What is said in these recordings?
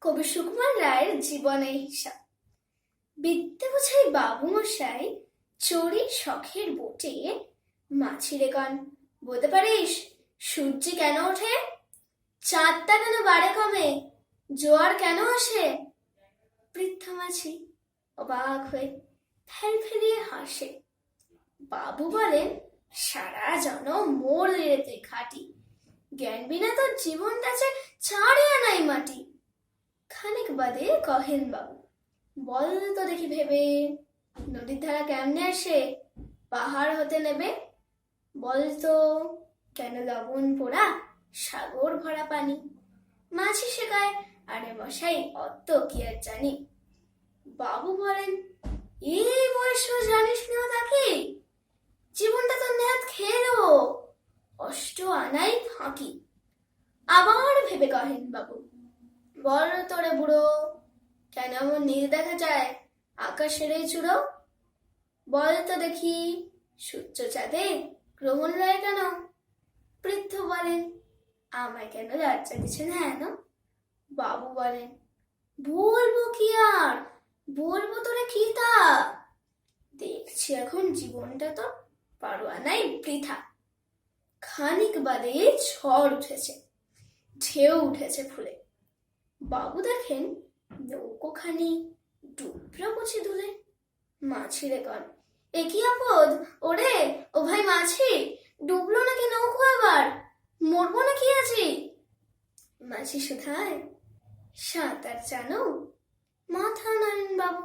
কবি সুকুমার রায়ের জীবনের হিসাব। বিদ্যে বোঝাই বাবু মশাই চড়ি শখের বোটে মাছিরে গান। বলতে পারিস সূর্য কেন ওঠে, চাঁদটা কেন বাড়ে কমে, জোয়ার কেন আসে? বৃদ্ধ মাছি অবাক হয়ে ফেল ফেলিয়ে হাসে। বাবু বলেন, সারা জনম মোড়ে তুই খাটি, জ্ঞান বিনা তোর জীবনটা যে ছাড়িয়া নাই মাটি। খানিক বাদে কহেন বাবু, বল তো দেখি ভেবে, নদীর ধারা কেমনে আসে, পাহাড় হতে নেবে? বল তো কেন লবণ পোড়া, সাগর ভরা পানি? মাছি শেখায়, আরে মশাই অত কি আর জানি। বাবু বলেন, এই বয়সেও জানিস না তাকে, জীবনটা তো নেহাত খেয়ে নেবো, অষ্ট আনাই ফাঁকি। আবার ভেবে কহেন বাবু, বল তোরে বুড়ো, কেন এমন নীল দেখা যায় আকাশের এই চূড়ো? বল তো দেখি সূর্য চাঁদে গ্রহণ লয় কেন? বৃদ্ধ বলেন, আমায় কেন লজ্জা দিচ্ছে না হেন? বাবু বলেন, বলবো কি আর, বলবো তোরে কি তা, দেখছি এখন জীবনটা তো পারোয়া নাই বৃথা। খানিক বাদে ঝড় উঠেছে, ঢেউ উঠেছে ফুলে। বাবু দেখেন নৌকোখানি ডুবলো বুঝি দুলে। মাছিরে কন, এ কি আপদ ওরে, ও ভাই মাছি, ডুবলো নাকি নৌকো আবার, মরবো নাকি আছি? মাছি শুধায়, সাঁতার জানো? মাথা নাড়েন বাবু।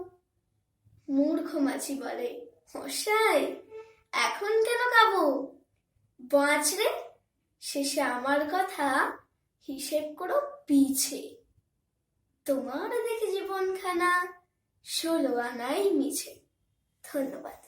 মূর্খ মাছি বলে, মশাই এখন কেন কাবু, বাঁচ রে, শেষে আমার কথা হিসেব করো পিছে। তোমার দেখি জীবনখানা 16 আনাই মিছে। ধন্যবাদ।